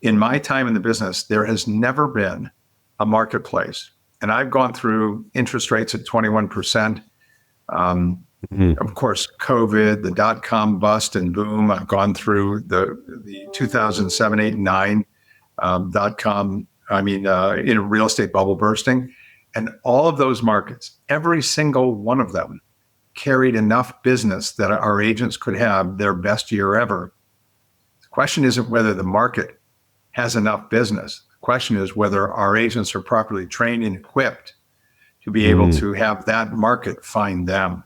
in my time in the business, there has never been a marketplace. And I've gone through interest rates at 21%. Of course, COVID, the dot-com bust and boom. I've gone through the 2007, 8, and 9 dot-com, real estate bubble bursting. And all of those markets, every single one of them carried enough business that our agents could have their best year ever. The question isn't whether the market has enough business. The question is whether our agents are properly trained and equipped to be able to have that market find them.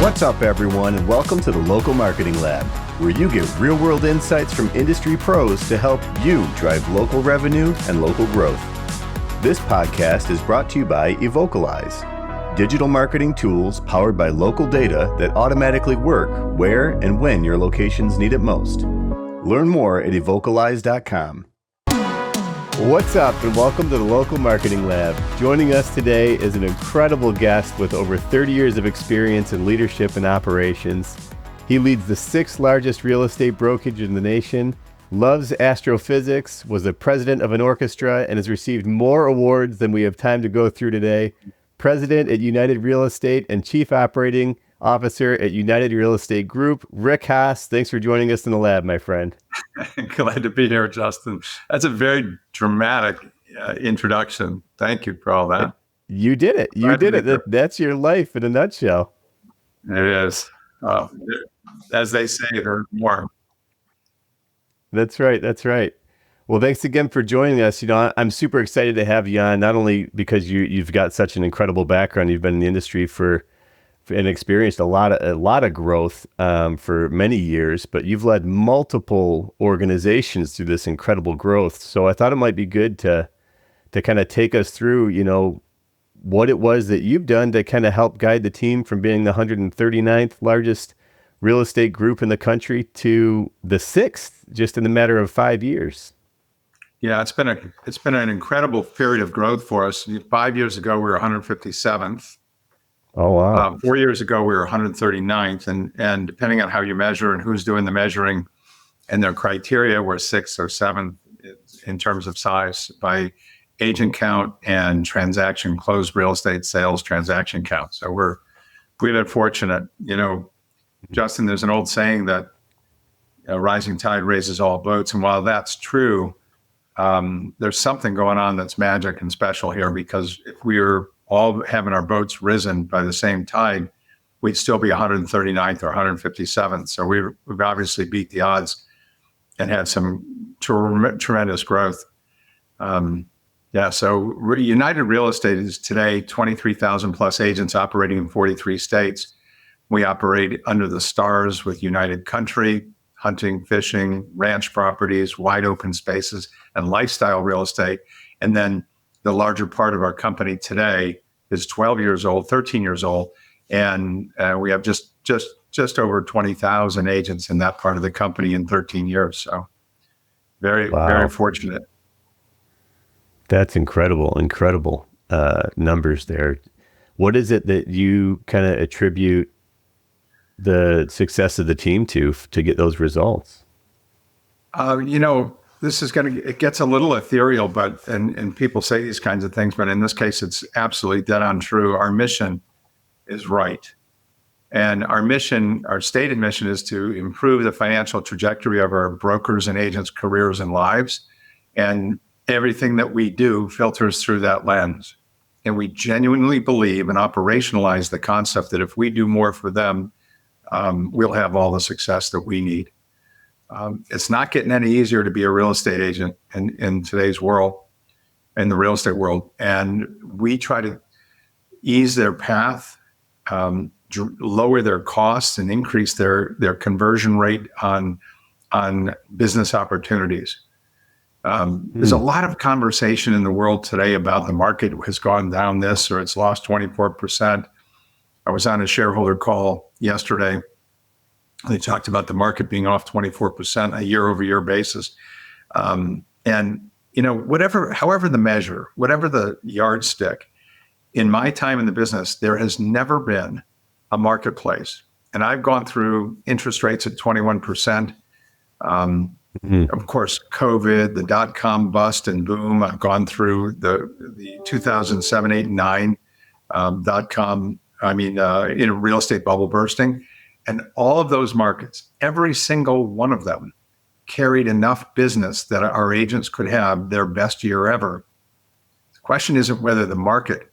What's up, everyone, and welcome to the Local Marketing Lab, where you get real-world insights from industry pros to help you drive local revenue and local growth. This podcast is brought to you by Evocalize, digital marketing tools powered by local data that automatically work where and when your locations need it most. Learn more at evocalize.com. What's up, and welcome to the Local Marketing Lab. Joining us today is an incredible guest with over 30 years of experience in leadership and operations. He leads the 6th largest real estate brokerage in the nation, loves astrophysics, was the president of an orchestra, and has received more awards than we have time to go through today. President at United Real Estate and Chief Operating Officer at United Real Estate Group, Rick Haase. Thanks for joining us in the lab, my friend. Glad to be here, Justin. That's a very dramatic introduction. Thank you for all that. You did it. You did it. That's your life in a nutshell. It is. As they say, there's more. That's right. That's right. Well, thanks again for joining us. You know, I'm super excited to have you on, not only because you've got such an incredible background. You've been in the industry and experienced a lot of growth for many years, but you've led multiple organizations through this incredible growth. So I thought it might be good to kind of take us through, you know, what it was that you've done to kind of help guide the team from being the 139th largest real estate group in the country to the 6th, just in the matter of 5 years. Yeah, it's been an incredible period of growth for us. 5 years ago, we were 157th. Oh, wow. 4 years ago, we were 139th, and depending on how you measure and who's doing the measuring and their criteria, we're 6th or 7th in terms of size by agent count and transaction closed real estate sales transaction count. So we've been fortunate. You know, Justin, there's an old saying that a rising tide raises all boats, and while that's true, there's something going on that's magic and special here, because if we were all having our boats risen by the same tide, we'd still be 139th or 157th. So we've obviously beat the odds and had some tremendous growth. So United Real Estate is today 23,000 plus agents operating in 43 states. We operate under the stars with United Country, hunting, fishing, ranch properties, wide open spaces, and lifestyle real estate. And then the larger part of our company today is 12 years old, 13 years old, and we have just over 20,000 agents in that part of the company in 13 years. So very fortunate. That's incredible numbers there. What is it that you kind of attribute the success of the team to get those results? It gets a little ethereal, but and people say these kinds of things, but in this case, it's absolutely dead on true. Our mission is right. And our stated mission is to improve the financial trajectory of our brokers and agents' careers and lives. And everything that we do filters through that lens. And we genuinely believe and operationalize the concept that if we do more for them, we'll have all the success that we need. It's not getting any easier to be a real estate agent in today's world, in the real estate world. And we try to ease their path, lower their costs, and increase their conversion rate on business opportunities. There's a lot of conversation in the world today about the market has gone down this or it's lost 24%. I was on a shareholder call yesterday. They talked about the market being off 24% a year-over-year basis. And, you know, however the measure, whatever the yardstick, in my time in the business, there has never been a marketplace. And I've gone through interest rates at 21%. Of course, COVID, the dot-com bust and boom. I've gone through the 2007, 8, and 9 dot-com, real estate bubble bursting. And all of those markets, every single one of them carried enough business that our agents could have their best year ever. The question isn't whether the market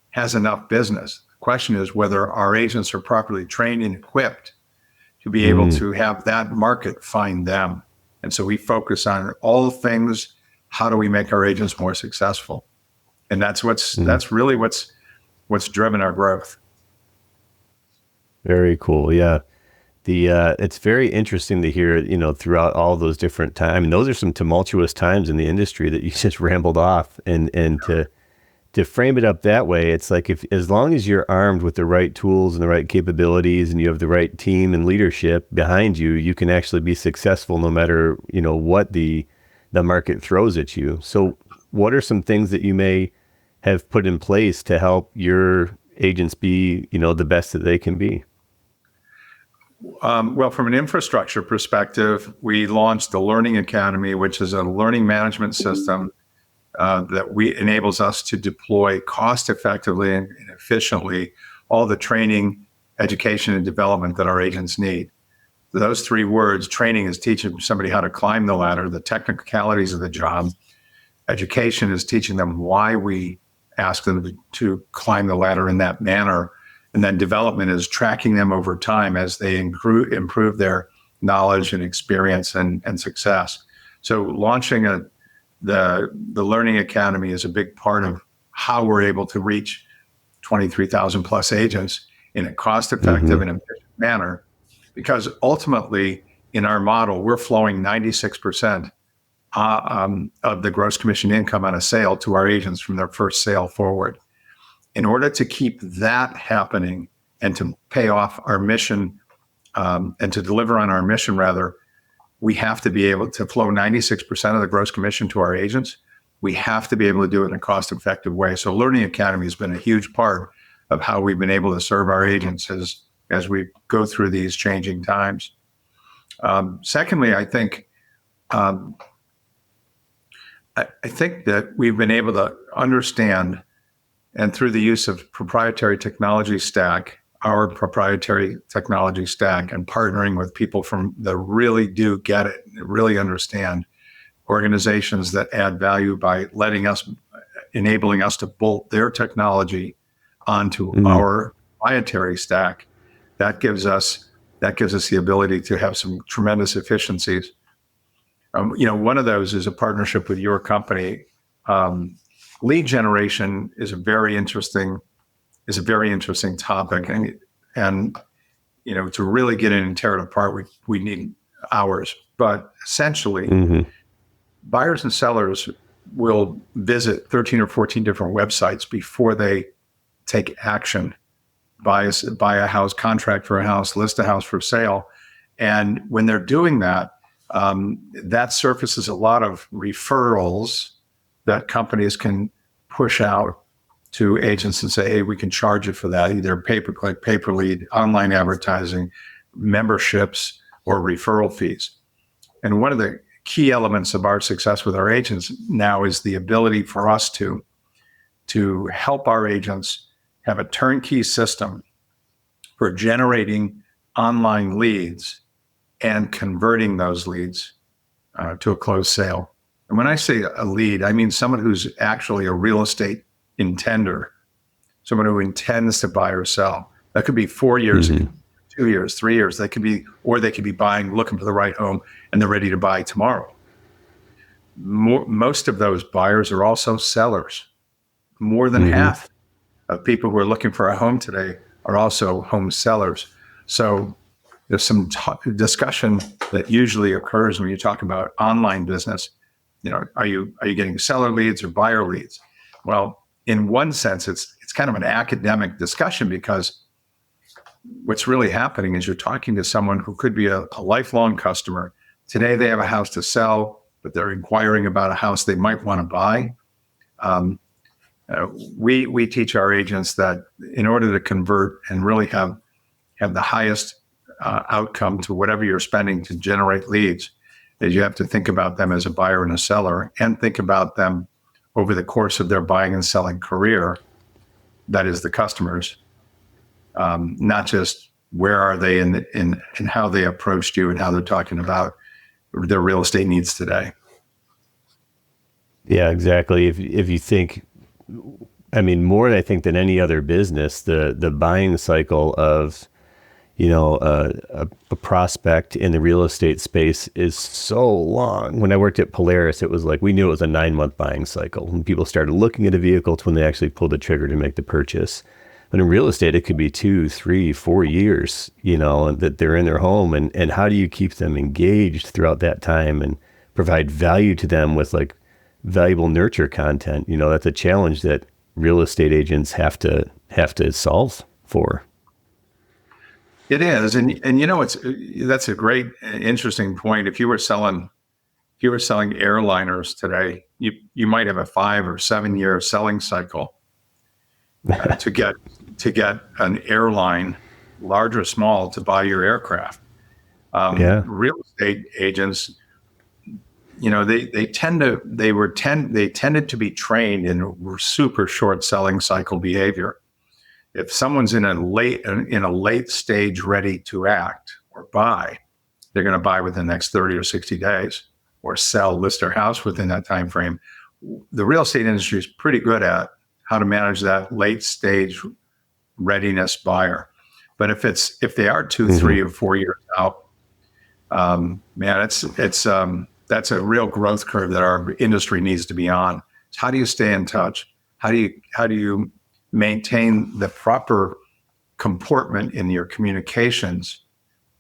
has enough business. The question is whether our agents are properly trained and equipped to be able to have that market find them. And so we focus on all things. How do we make our agents more successful? And that's really what's driven our growth. Very cool. Yeah. It's very interesting to hear, throughout all those different times. And those are some tumultuous times in the industry that you just rambled off, and to frame it up that way, it's like as long as you're armed with the right tools and the right capabilities and you have the right team and leadership behind you, you can actually be successful no matter, what the market throws at you. So what are some things that you may have put in place to help your agents be, the best that they can be? Well, from an infrastructure perspective, we launched the Learning Academy, which is a learning management system that enables us to deploy cost effectively and efficiently all the training, education, and development that our agents need. Those three words: training is teaching somebody how to climb the ladder, the technicalities of the job. Education is teaching them why we ask them to climb the ladder in that manner. And then development is tracking them over time as they improve their knowledge and experience and success. So launching the Learning Academy is a big part of how we're able to reach 23,000 plus agents in a cost-effective and efficient manner, because ultimately in our model, we're flowing 96% of the gross commission income on a sale to our agents from their first sale forward. In order to keep that happening and to pay off our mission and to deliver on our mission, rather, we have to be able to flow 96% of the gross commission to our agents. We have to be able to do it in a cost-effective way. So Learning Academy has been a huge part of how we've been able to serve our agents as we go through these changing times. Secondly, I think that we've been able to understand, and through the use of our proprietary technology stack, and partnering with people that really do get it, really understand organizations that add value by enabling us to bolt their technology onto our proprietary stack, that gives us the ability to have some tremendous efficiencies. One of those is a partnership with your company. Lead generation is a very interesting topic, and to really get in and tear it apart, we need hours. But essentially, buyers and sellers will visit 13 or 14 different websites before they take action, buy a house, contract for a house, list a house for sale. And when they're doing that, that surfaces a lot of referrals that companies can push out to agents and say, hey, we can charge you for that, either pay-per-click, pay-per-lead, online advertising, memberships, or referral fees. And one of the key elements of our success with our agents now is the ability for us to help our agents have a turnkey system for generating online leads and converting those leads to a closed sale. And when I say a lead, I mean someone who's actually a real estate intender, someone who intends to buy or sell. That could be 4 years, 2 years, 3 years. They could be buying, looking for the right home, and they're ready to buy tomorrow. Most of those buyers are also sellers. More than half of people who are looking for a home today are also home sellers. So there's some discussion that usually occurs when you talk about online business. Are you getting seller leads or buyer leads? Well, in one sense, it's kind of an academic discussion, because what's really happening is you're talking to someone who could be a lifelong customer. Today they have a house to sell, but they're inquiring about a house they might want to buy. We teach our agents that in order to convert and really have have the highest outcome to whatever you're spending to generate leads, is you have to think about them as a buyer and a seller, and think about them over the course of their buying and selling career. That is the customers, not just where are they in how they approached you and how they're talking about their real estate needs today. Yeah, exactly. If you think, I mean, more I think than any other business, the buying cycle of, a prospect in the real estate space is so long. When I worked at Polaris, it was like, we knew it was a 9-month buying cycle. When people started looking at a vehicle to when they actually pulled the trigger to make the purchase. But in real estate, it could be 2, 3, 4 years, that they're in their home. And how do you keep them engaged throughout that time and provide value to them with like valuable nurture content? That's a challenge that real estate agents have to solve for. It is, and that's a great, interesting point. If you were selling airliners today, you might have a 5 or 7 year selling cycle to get an airline, large or small, to buy your aircraft. Real estate agents, they tended to be trained in super short selling cycle behavior. If someone's in a late stage ready to act or buy, they're going to buy within the next 30 or 60 days, or list their house within that time frame. The real estate industry is pretty good at how to manage that late stage readiness buyer. But if they are 2, 3, or 4 years out, that's a real growth curve that our industry needs to be on. So how do you stay in touch? How do you maintain the proper comportment in your communications,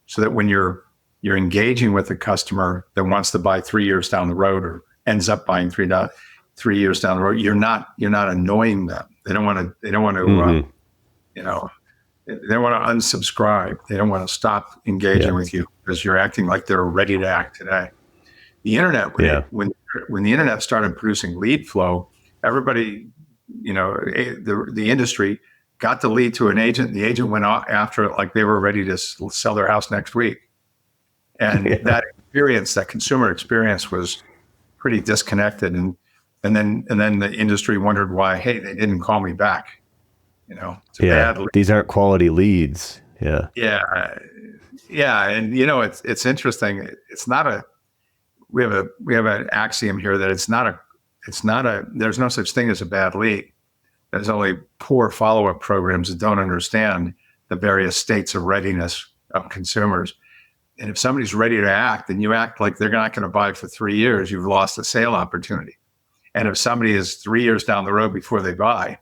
so that when you're engaging with a customer that wants to buy 3 years down the road, or ends up buying 3 years down the road, you're not annoying them. They don't want to they don't want to unsubscribe. They don't want to stop engaging with you because you're acting like they're ready to act today. The internet, when the internet started producing lead flow, everybody, the industry got the lead to an agent. The agent went after it like they were ready to sell their house next week. And that consumer experience was pretty disconnected. And then the industry wondered why, hey, they didn't call me back. It's a bad lead. These aren't quality leads. Yeah. And it's interesting. It's not we have an axiom here that there's no such thing as a bad lead. There's only poor follow-up programs that don't understand the various states of readiness of consumers. And if somebody's ready to act and you act like they're not going to buy for 3 years, you've lost a sale opportunity. And if somebody is 3 years down the road before they buy,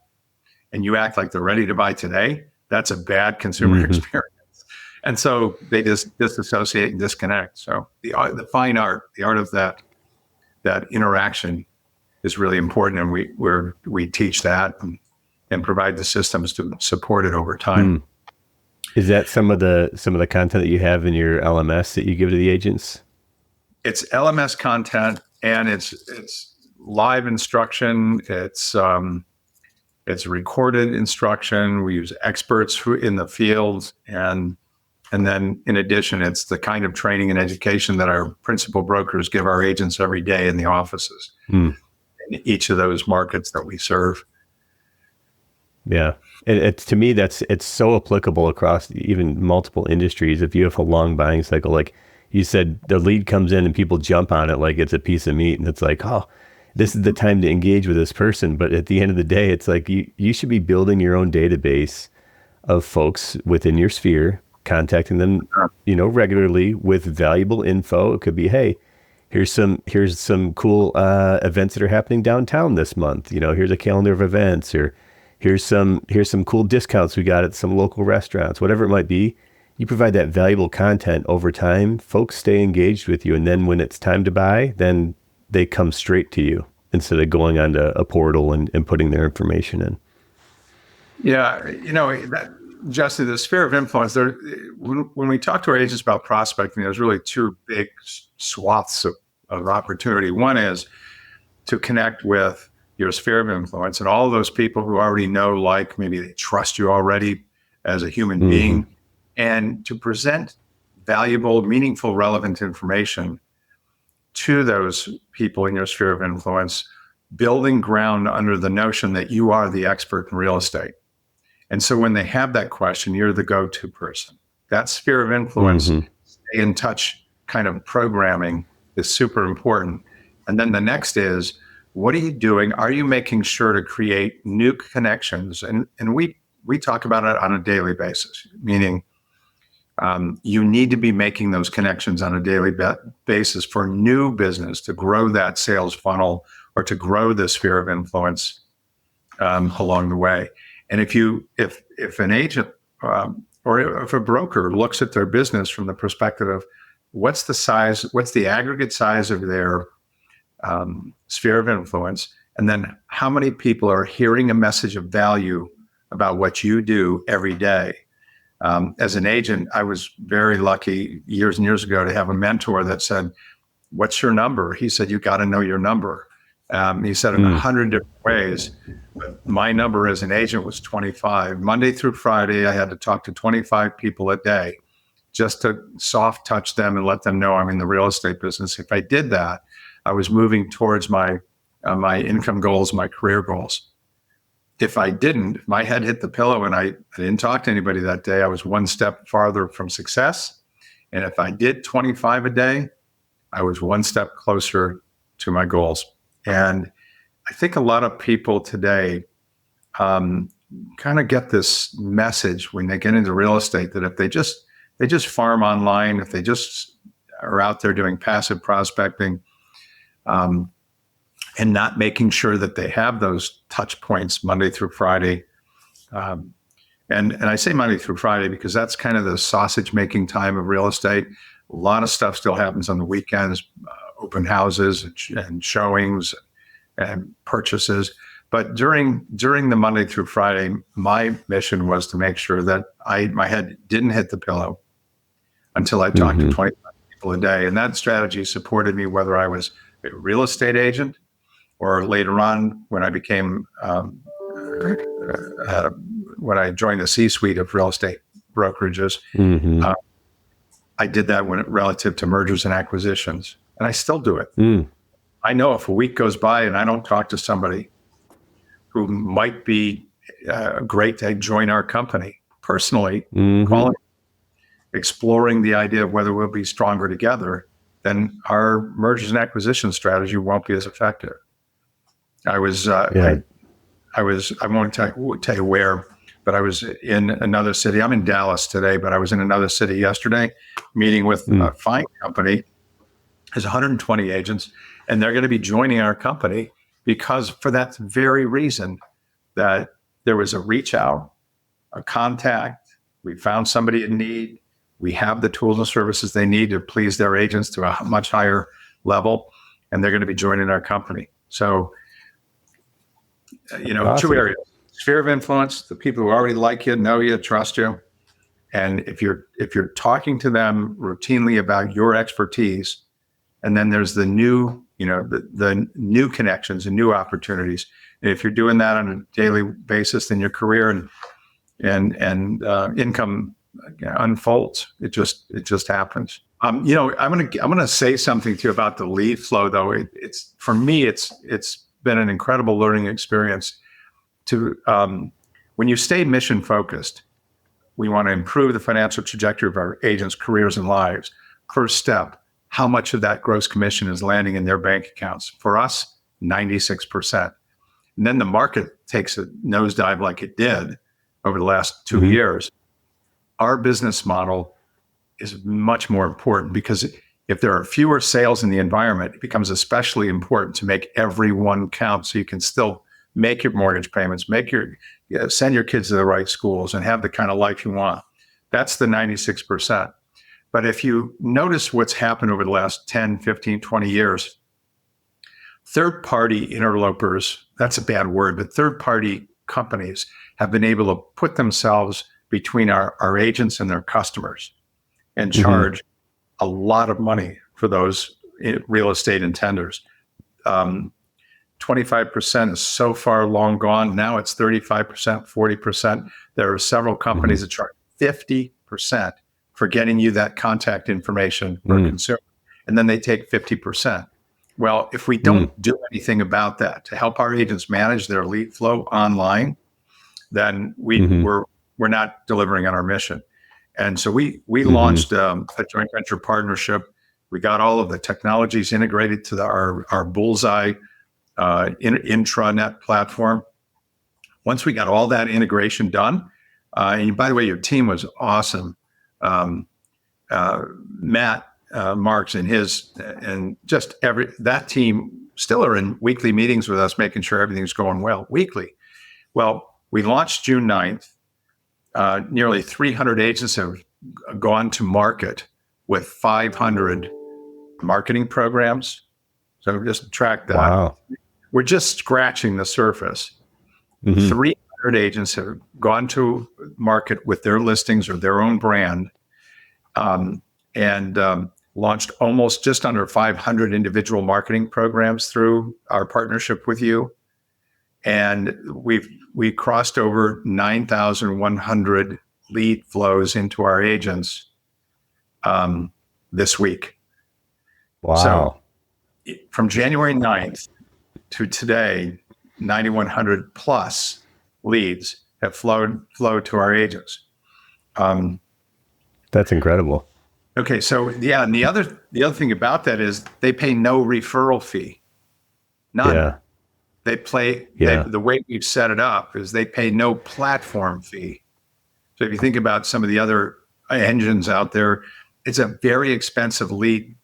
and you act like they're ready to buy today, that's a bad consumer experience. And so they just disassociate and disconnect. So the fine art, the art of that interaction is really important, and we teach that and provide the systems to support it over time. Is that some of the content that you have in your LMS that you give to the agents? It's LMS content, and it's live instruction. It's recorded instruction. We use experts in the field, and then in addition, it's the kind of training and education that our principal brokers give our agents every day in the offices in each of those markets that we serve. Yeah. It's to me, it's so applicable across even multiple industries. If you have a long buying cycle, like you said, the lead comes in and people jump on it like it's a piece of meat, and it's like, oh, this is the time to engage with this person. But at the end of the day, it's like you should be building your own database of folks within your sphere, contacting them, regularly with valuable info. It could be, hey, here's some cool events that are happening downtown this month. Here's a calendar of events, or here's some cool discounts we got at some local restaurants, whatever it might be. You provide that valuable content over time, folks stay engaged with you. And then when it's time to buy, then they come straight to you instead of going onto a portal and putting their information in. Yeah. Justin, the sphere of influence, when we talk to our agents about prospecting, there's really two big swaths of opportunity. One is to connect with your sphere of influence and all of those people who already know, maybe they trust you already as a human being, and to present valuable, meaningful, relevant information to those people in your sphere of influence, building ground under the notion that you are the expert in real estate. And so when they have that question, you're the go-to person. That sphere of influence, stay in touch kind of programming is super important. And then the next is, what are you doing? Are you making sure to create new connections? And we talk about it on a daily basis, meaning you need to be making those connections on a daily basis for new business to grow that sales funnel or to grow the sphere of influence along the way. And if an agent or if a broker looks at their business from the perspective of what's the aggregate size of their sphere of influence, and then how many people are hearing a message of value about what you do every day. As an agent, I was very lucky years and years ago to have a mentor that said, "What's your number?" He said, "You got to know your number." He said it in 100 different ways. But my number as an agent was 25. Monday through Friday, I had to talk to 25 people a day just to soft touch them and let them know I'm in the real estate business. If I did that, I was moving towards my income goals, my career goals. If I didn't, if my head hit the pillow and I didn't talk to anybody that day, I was one step farther from success. And if I did 25 a day, I was one step closer to my goals. And I think a lot of people today kind of get this message when they get into real estate that if they just farm online, if they just are out there doing passive prospecting, and not making sure that they have those touch points Monday through Friday. And I say Monday through Friday because that's kind of the sausage making time of real estate. A lot of stuff still happens on the weekends, open houses and showings and purchases. But during the Monday through Friday, my mission was to make sure that my head didn't hit the pillow until I talked to 25 people a day. And that strategy supported me whether I was a real estate agent or later on when I became, when I joined the C-suite of real estate brokerages. I did that relative to mergers and acquisitions, and I still do it. I know if a week goes by and I don't talk to somebody who might be great to join our company personally, exploring the idea of whether we'll be stronger together, then our mergers and acquisition strategy won't be as effective. I won't tell you where, but I was in another city. I'm in Dallas today, but I was in another city yesterday meeting with a fine company. There's 120 agents, and they're going to be joining our company because for that very reason that there was a reach out, a contact, we found somebody in need, we have the tools and services they need to please their agents to a much higher level, and they're going to be joining our company. So, awesome. 2 areas: sphere of influence, the people who already like you, know you, trust you. And if you're talking to them routinely about your expertise, and then there's the new, the new connections and new opportunities. And if you're doing that on a daily basis, then your career and income unfolds. It just happens. I'm gonna say something to you about the lead flow, though. It's for me, it's been an incredible learning experience. When you stay mission focused, we want to improve the financial trajectory of our agents' careers and lives. First step: how much of that gross commission is landing in their bank accounts? For us, 96%. And then the market takes a nosedive like it did over the last 2 years. Our business model is much more important because if there are fewer sales in the environment, it becomes especially important to make every one count so you can still make your mortgage payments, send your kids to the right schools, and have the kind of life you want. That's the 96%. But if you notice what's happened over the last 10, 15, 20 years, third-party interlopers, that's a bad word, but third-party companies have been able to put themselves between our agents and their customers and charge a lot of money for those real estate intenders. 25% is so far long gone. Now it's 35%, 40%. There are several companies that charge 50% 25% for getting you that contact information for a consumer. And then they take 50%. Well, if we don't do anything about that to help our agents manage their lead flow online, then we're not delivering on our mission. And so we launched a joint venture partnership. We got all of the technologies integrated to our Bullseye intranet platform. Once we got all that integration done, and by the way, your team was awesome. Matt Marks and that team still are in weekly meetings with us, making sure everything's going well weekly. Well, we launched June 9th. Nearly 300 agents have gone to market with 500 marketing programs. So just track that. Wow. We're just scratching the surface. 300 agents have gone to market with their listings or their own brand, and launched almost just under 500 individual marketing programs through our partnership with you. And we crossed over 9,100 lead flows into our agents this week. Wow. So from January 9th to today, 9,100 plus leads have flowed to our agents. That's incredible. Okay, so yeah, and the other thing about that is they pay no referral fee. None. Yeah. The way we've set it up is they pay no platform fee. So if you think about some of the other engines out there, it's a very expensive lead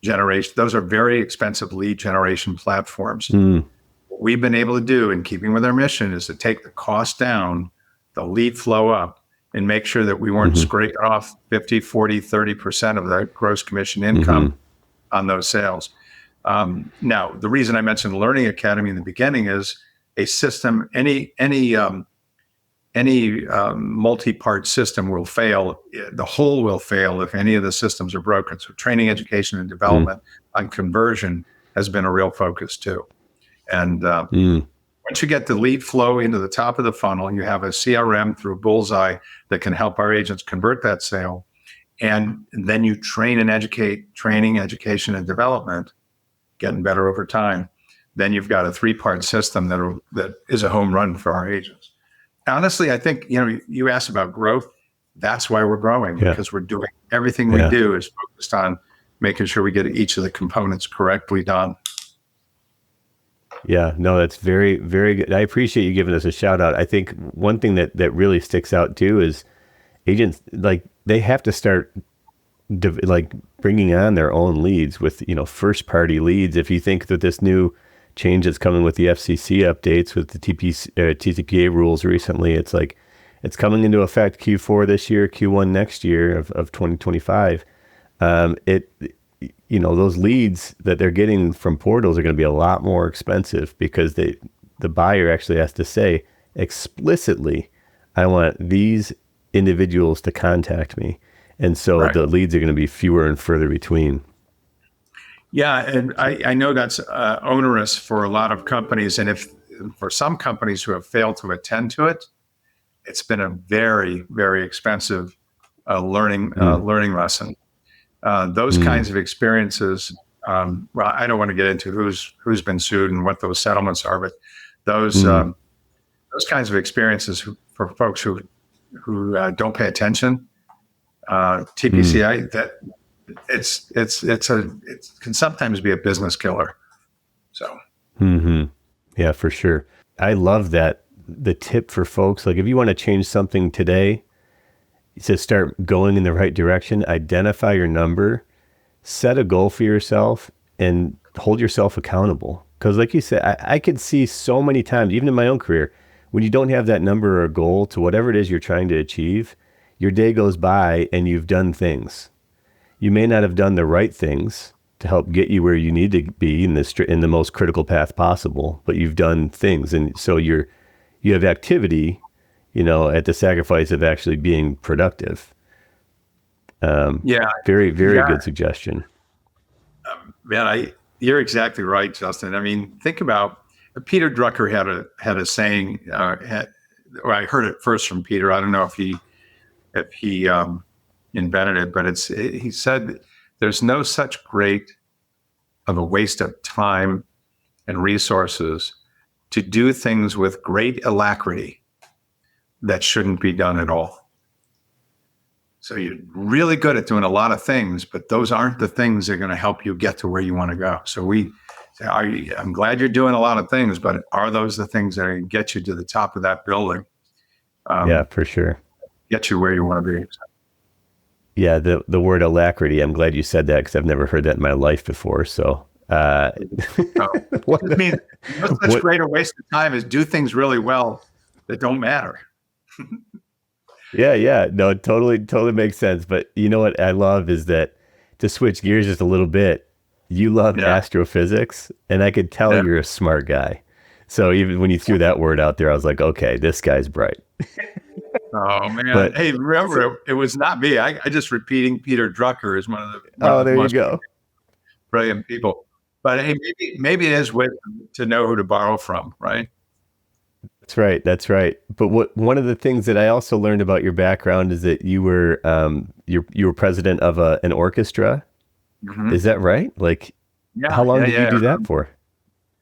generation. Those are very expensive lead generation platforms. What we've been able to do, in keeping with our mission, is to take the cost down, the lead flow up, and make sure that we weren't scraping off 50, 40, 30% of the gross commission income on those sales. Now, the reason I mentioned Learning Academy in the beginning is a system, any multi-part system will fail. The whole will fail if any of the systems are broken. So training, education, and development on conversion has been a real focus too. And once you get the lead flow into the top of the funnel, you have a CRM through Bullseye that can help our agents convert that sale. And then you train and educate, training, education, and development, getting better over time. Then you've got a 3-part system that is a home run for our agents. Honestly, I think, you asked about growth. That's why we're growing, because we're doing everything we do is focused on making sure we get each of the components correctly done. Yeah, no, that's very, very good. I appreciate you giving us a shout out. I think one thing that really sticks out too is agents, like, they have to start bringing on their own leads with, first party leads. If you think that this new change that's coming with the FCC updates with the TCPA rules recently, it's like, it's coming into effect Q4 this year, Q1 next year of 2025. Those leads that they're getting from portals are going to be a lot more expensive because the buyer actually has to say explicitly, I want these individuals to contact me. And so the leads are going to be fewer and further between. Yeah, and I know that's onerous for a lot of companies. And for some companies who have failed to attend to it, it's been a very, very expensive learning lesson. Those kinds of experiences, well, I don't want to get into who's been sued and what those settlements are, but those kinds of experiences for folks who don't pay attention, TPCI, that it can sometimes be a business killer. So. Yeah, for sure. I love that. The tip for folks, like if you want to change something today, to start going in the right direction, identify your number, set a goal for yourself, and hold yourself accountable. Because like you said, I could see so many times, even in my own career, when you don't have that number or goal to whatever it is you're trying to achieve, your day goes by and you've done things. You may not have done the right things to help get you where you need to be in the most critical path possible, but you've done things. And so you have activity, at the sacrifice of actually being productive. Very, very good suggestion. You're exactly right, Justin. I mean, think about Peter Drucker had a saying. I heard it first from Peter. I don't know if he invented it, but he said there's no such great of a waste of time and resources to do things with great alacrity that shouldn't be done at all. So you're really good at doing a lot of things, but those aren't the things that are going to help you get to where you want to go. So I'm glad you're doing a lot of things, but are those the things that are going to get you to the top of that building? Yeah, for sure. Get you where you want to be. Yeah, the word alacrity, I'm glad you said that because I've never heard that in my life before. So, what I mean, no such greater waste of time is do things really well that don't matter. Yeah. No, it totally makes sense. But you know what I love is that, to switch gears just a little bit, you love astrophysics, and I could tell you're a smart guy. So even when you threw that word out there, I was like, okay, this guy's bright. Oh man! Hey, remember, it was not me. I just repeating Peter Drucker is one of the most brilliant people. But hey, maybe it is wisdom to know who to borrow from, right? That's right. But one of the things that I also learned about your background is that you were you were president of an orchestra. Mm-hmm. Is that right? Like, how long did you do that for?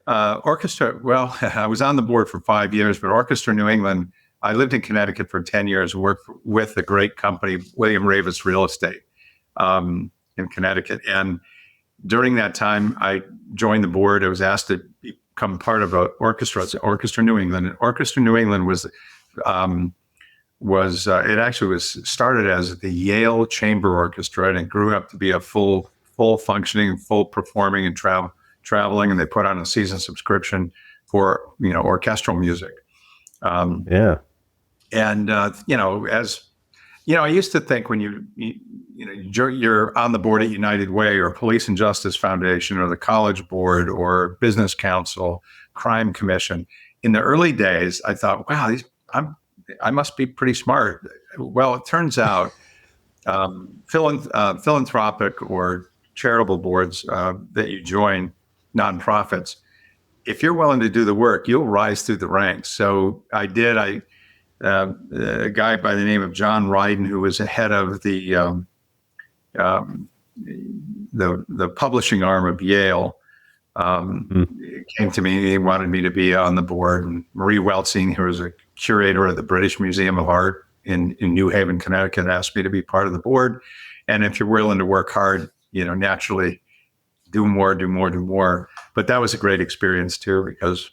Orchestra. Well, I was on the board for 5 years, but Orchestra New England. I lived in Connecticut for 10 years, worked with a great company, William Ravis Real Estate, in Connecticut. And during that time, I joined the board. I was asked to become part of an orchestra. It's Orchestra New England. And Orchestra New England was it actually was started as the Yale Chamber Orchestra, and it grew up to be a full functioning, full performing and traveling. And they put on a season subscription for orchestral music. And as you know, I used to think when you're on the board at United Way or Police and Justice Foundation or the College Board or Business Council, Crime Commission. In the early days, I thought, wow, I must be pretty smart. Well, it turns out philanthropic or charitable boards that you join, nonprofits, if you're willing to do the work, you'll rise through the ranks. So I did. A guy by the name of John Ryden, who was the head of the publishing arm of Yale, came to me. He wanted me to be on the board. And Marie Weltzing, who was a curator of the British Museum of Art in New Haven, Connecticut, asked me to be part of the board. And if you're willing to work hard, naturally do more. But that was a great experience too, because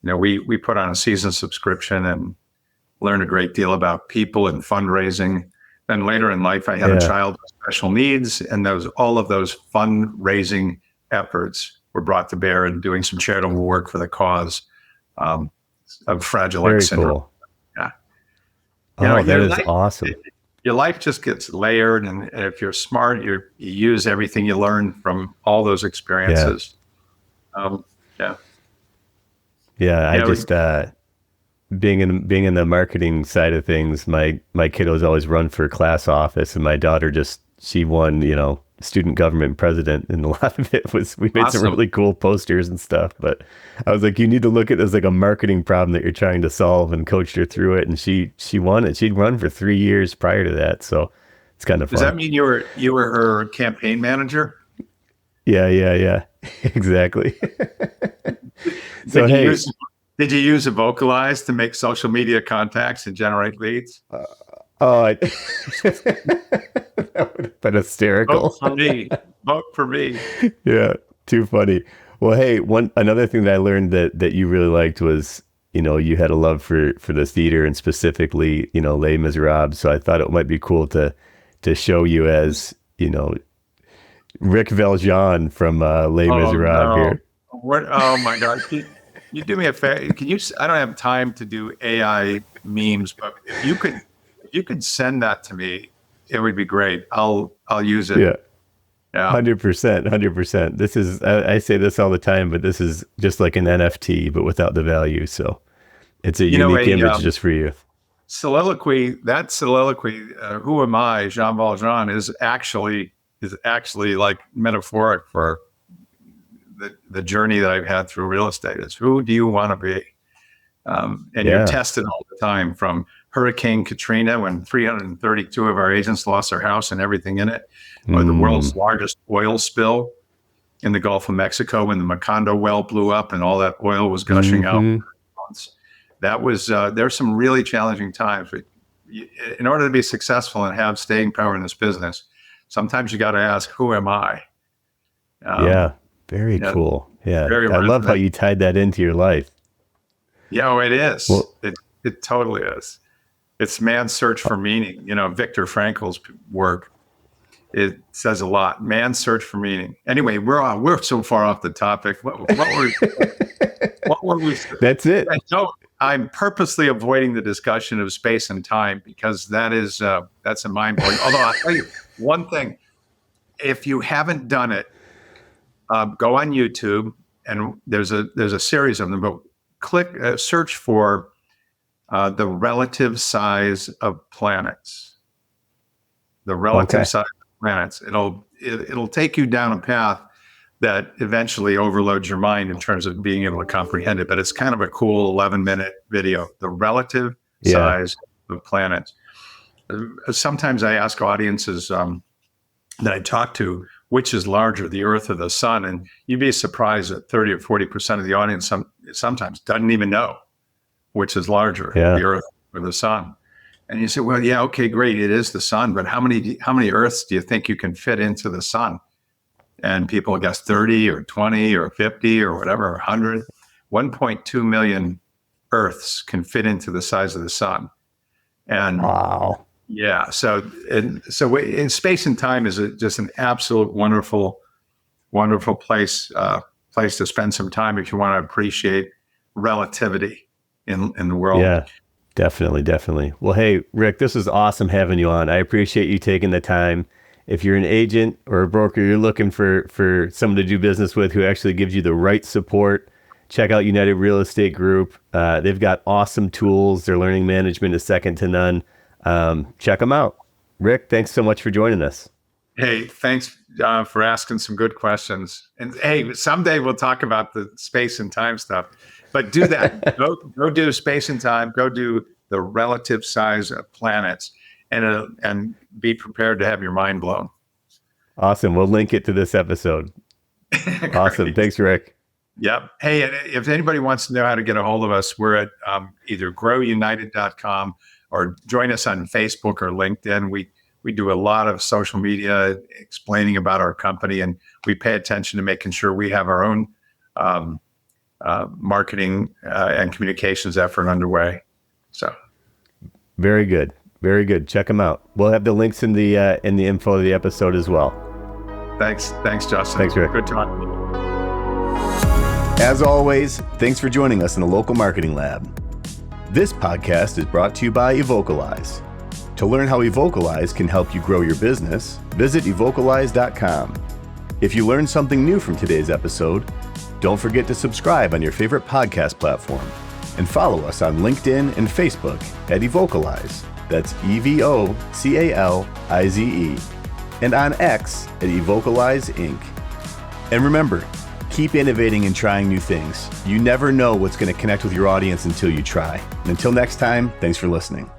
we put on a season subscription and learned a great deal about people and fundraising. Then later in life, I had a child with special needs, and all of those fundraising efforts were brought to bear in doing some charitable work for the cause of Fragile X syndrome. Cool. Yeah. That is awesome. Your life just gets layered, and if you're smart, you use everything you learn from all those experiences. I just being in the marketing side of things, my kiddos always run for class office, and my daughter she won student government president, and a lot of it was we made some really cool posters and stuff. But I was like, you need to look at it as like a marketing problem that you're trying to solve, and coached her through it, and she won it. She'd run for 3 years prior to that, so it's kind of fun. Does that mean you were her campaign manager? Yeah, exactly. Did you use Evocalize to make social media contacts and generate leads? That would have been hysterical. Vote for me. Yeah, too funny. Well, hey, another thing that I learned that you really liked was, you had a love for the theater, and specifically, Les Miserables. So I thought it might be cool to show you as, Rick Valjean from Les Miserables here. Oh my God. You do me a favor. I don't have time to do AI memes, but if you could send that to me, it would be great. I'll use it. Yeah. 100%. This is, I say this all the time, but this is just like an NFT, but without the value. So it's a unique image just for you. Soliloquy, who am I, Jean Valjean, is actually like metaphoric for the journey that I've had through real estate. Is who do you want to be? And you're tested all the time, from Hurricane Katrina, when 332 of our agents lost their house and everything in it, or the world's largest oil spill in the Gulf of Mexico when the Macondo well blew up and all that oil was gushing out. That was, there's some really challenging times. But in order to be successful and have staying power in this business, sometimes you got to ask, who am I? Very cool. Yeah. Very I love how you tied that into your life. Yeah, it is. Well, it totally is. It's man's search for meaning. Viktor Frankl's work, it says a lot. Man's search for meaning. Anyway, we're so far off the topic. What were we? That's it. I'm purposely avoiding the discussion of space and time because that's a mind blowing. Although I'll tell you one thing: if you haven't done it, go on YouTube, and there's a series of them. But search for the relative size of planets. The relative size of planets. It'll take you down a path that eventually overloads your mind in terms of being able to comprehend it. But it's kind of a cool 11-minute video. The relative size of planets. Sometimes I ask audiences that I talk to, which is larger, the Earth or the Sun? And you'd be surprised that 30 or 40% of the audience sometimes doesn't even know which is larger, the Earth or the Sun. And you say, well, yeah, okay, great, it is the Sun, but how many Earths do you think you can fit into the Sun? And people guess 30 or 20 or 50 or whatever, or 100. 1.2 million Earths can fit into the size of the Sun. And wow. Yeah. So in space and time is just an absolute wonderful place to spend some time if you want to appreciate relativity in the world. Yeah, definitely. Well, hey, Rick, this is awesome having you on. I appreciate you taking the time. If you're an agent or a broker, you're looking for someone to do business with who actually gives you the right support, check out United Real Estate Group. They've got awesome tools. Their learning management is second to none. Check them out. Rick, thanks so much for joining us. Hey, thanks for asking some good questions. And hey, someday we'll talk about the space and time stuff. But do that. go do space and time. Go do the relative size of planets, and be prepared to have your mind blown. Awesome. We'll link it to this episode. Awesome. Thanks, Rick. Yep. Hey, and if anybody wants to know how to get a hold of us, we're at either growunited.com or join us on Facebook or LinkedIn. We do a lot of social media explaining about our company, and we pay attention to making sure we have our own marketing and communications effort underway. So, very good. Check them out. We'll have the links in the info of the episode as well. Thanks, Justin. Thanks, Rick. Good talking to you. As always, thanks for joining us in the Local Marketing Lab. This podcast is brought to you by Evocalize. To learn how Evocalize can help you grow your business, visit evocalize.com. If you learned something new from today's episode, don't forget to subscribe on your favorite podcast platform and follow us on LinkedIn and Facebook at Evocalize. That's EVOCALIZE. And on X at Evocalize Inc. And remember, keep innovating and trying new things. You never know what's going to connect with your audience until you try. And until next time, thanks for listening.